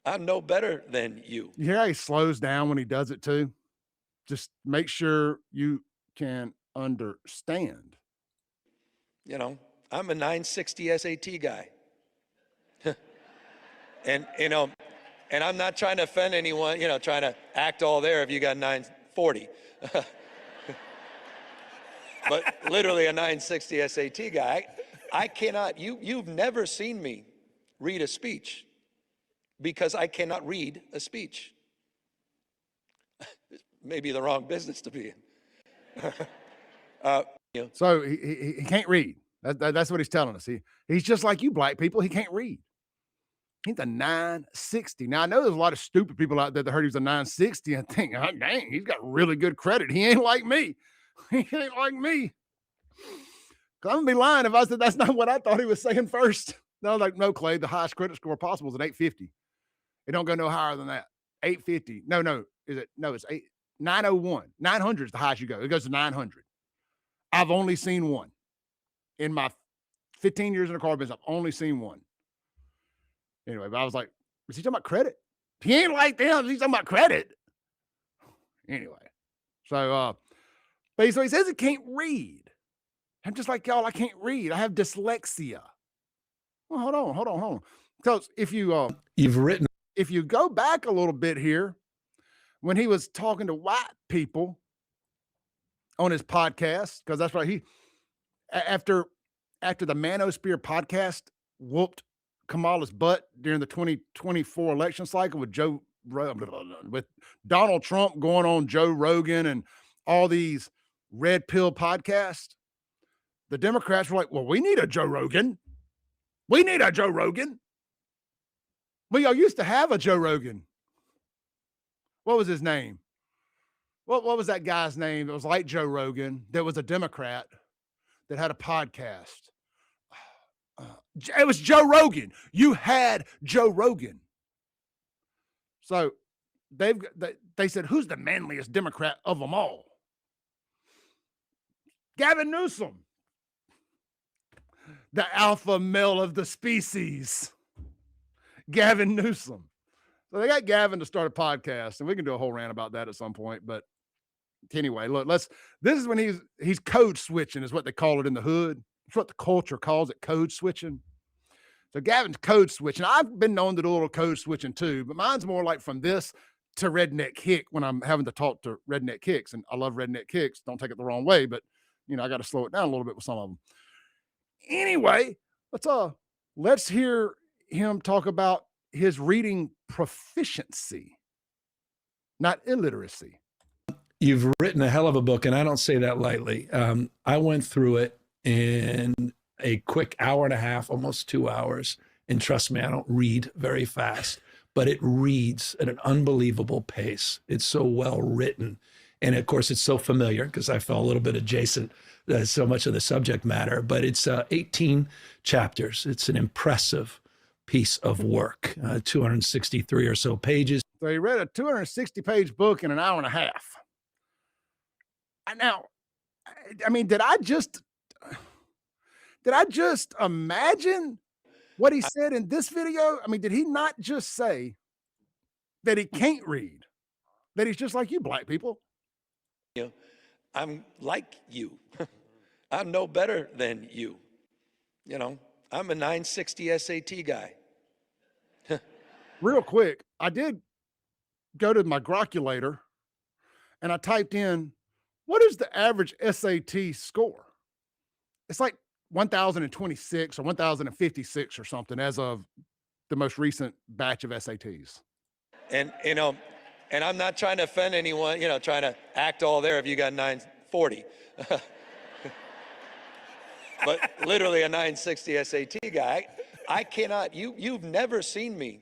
I'm no better than you. You hear how he slows down when he does it too? Just make sure you can understand. You know, I'm a 960 SAT guy. And, and I'm not trying to offend anyone, trying to act all there if you got 940. But literally a 960 SAT guy. I cannot, you've never seen me read a speech because I cannot read a speech. Maybe the wrong business to be in. So he can't read. That's what he's telling us. He's just like you black people. He can't read. He's a 960. Now, I know there's a lot of stupid people out there that heard he was a 960 and think, oh, dang, he's got really good credit. He ain't like me. He ain't like me. I'm going to be lying if I said that's not what I thought he was saying first. No, like, no, Clay, the highest credit score possible is an 850. It don't go no higher than that. 850. No. Is it? No, it's 901. 900 is the highest you go. It goes to 900. I've only seen one. In my 15 years in the car business, I've only seen one. Anyway, but I was like, is he talking about credit? He ain't like them. He's talking about credit. Anyway, so but so he says he can't read. I'm just like y'all. I can't read. I have dyslexia. Well, hold on. Because if you go back a little bit here, when he was talking to white people on his podcast, because that's right, after the Manosphere podcast whooped Kamala's butt during the 2024 election cycle with with Donald Trump going on Joe Rogan and all these red pill podcasts, the Democrats were like, well, we need a Joe Rogan. We need a Joe Rogan. Well, y'all used to have a Joe Rogan. What was his name? What was that guy's name that was like Joe Rogan that was a Democrat that had a podcast? It was Joe Rogan. You had Joe Rogan. So they said, who's the manliest Democrat of them all? Gavin Newsom, the alpha male of the species. Gavin Newsom. So they got Gavin to start a podcast, and we can do a whole rant about that at some point. But anyway, look, this is when he's code switching, is what they call it in the hood. It's what the culture calls it, code switching. So Gavin's code switching. I've been known to do a little code switching too, but mine's more like from this to redneck hick when I'm having to talk to redneck kicks. And I love redneck kicks. Don't take it the wrong way, but I got to slow it down a little bit with some of them. Anyway, let's hear him talk about his reading proficiency, not illiteracy. You've written a hell of a book, and I don't say that lightly. I went through it in a quick hour and a half, almost 2 hours. And trust me, I don't read very fast, but it reads at an unbelievable pace. It's so well written. And of course, it's so familiar because I felt a little bit adjacent to so much of the subject matter, but it's 18 chapters. It's an impressive piece of work, 263 or so pages. So he read a 260-page book in an hour and a half. Now, I mean, did I just imagine what he said in this video? I mean, did he not just say that he can't read, that he's just like you black people? I'm like you. I'm no better than you. I'm a 960 SAT guy. Real quick, I did go to my Grokulator and I typed in, what is the average SAT score? It's like 1,026 or 1,056 or something as of the most recent batch of SATs. And, and I'm not trying to offend anyone, trying to act all there if you got 940. But literally a 960 SAT guy. I cannot, you've never seen me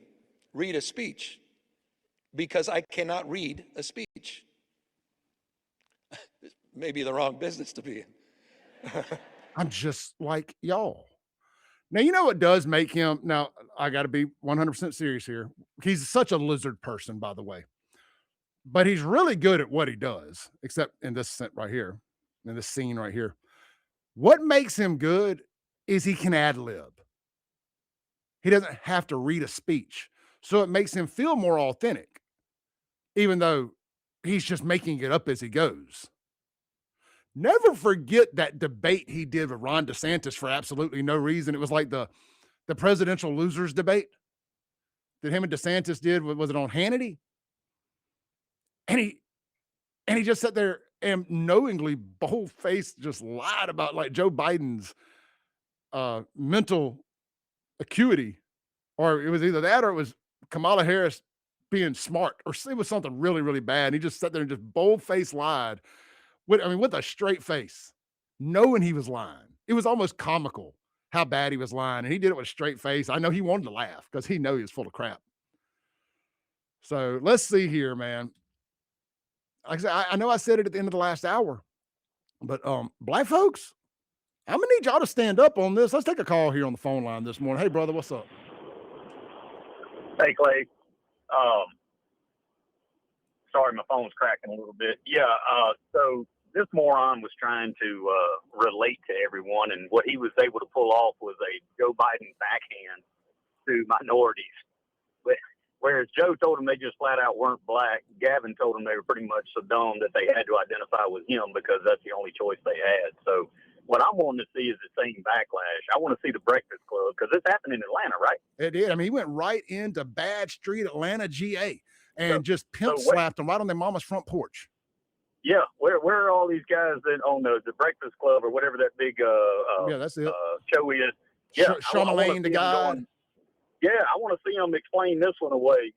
read a speech because I cannot read a speech. Maybe the wrong business to be in. I'm just like y'all. Now, you know what does make him, now I got to be 100% serious here. He's such a lizard person, by the way, but he's really good at what he does, except in this right here, in this scene right here. What makes him good is he can ad lib. He doesn't have to read a speech. So it makes him feel more authentic, even though he's just making it up as he goes. Never forget that debate he did with Ron DeSantis for absolutely no reason. It was like the presidential losers debate that him and DeSantis did. Was it on Hannity? And he just sat there and knowingly, bold-faced, just lied about like Joe Biden's mental acuity, or it was either that or it was Kamala Harris being smart, or it was something really, really bad. And he just sat there and just bold-faced lied with a straight face, knowing he was lying. It was almost comical how bad he was lying, and he did it with a straight face. I know he wanted to laugh because he knew he was full of crap. So let's see here, man. Like I said, I know I said it at the end of the last hour, but black folks, I'm gonna need y'all to stand up on this. Let's take a call here on the phone line this morning. Hey, brother, what's up? Hey, Clay. Sorry, my phone's cracking a little bit. Yeah, so this moron was trying to relate to everyone, and what he was able to pull off was a Joe Biden backhand to minorities. Whereas Joe told them they just flat out weren't black, Gavin told them they were pretty much so dumb that they had to identify with him because that's the only choice they had. So what I'm wanting to see is the same backlash. I want to see the Breakfast Club because this happened in Atlanta, right? It did. I mean, he went right into Bad Street, Atlanta, GA, and just pimp slapped them right on their mama's front porch. Yeah, where are all these guys that on the Breakfast Club or whatever that big yeah, that's it. Show is? Yeah, Charlemagne the guy. Yeah, I want to see them explain this one away.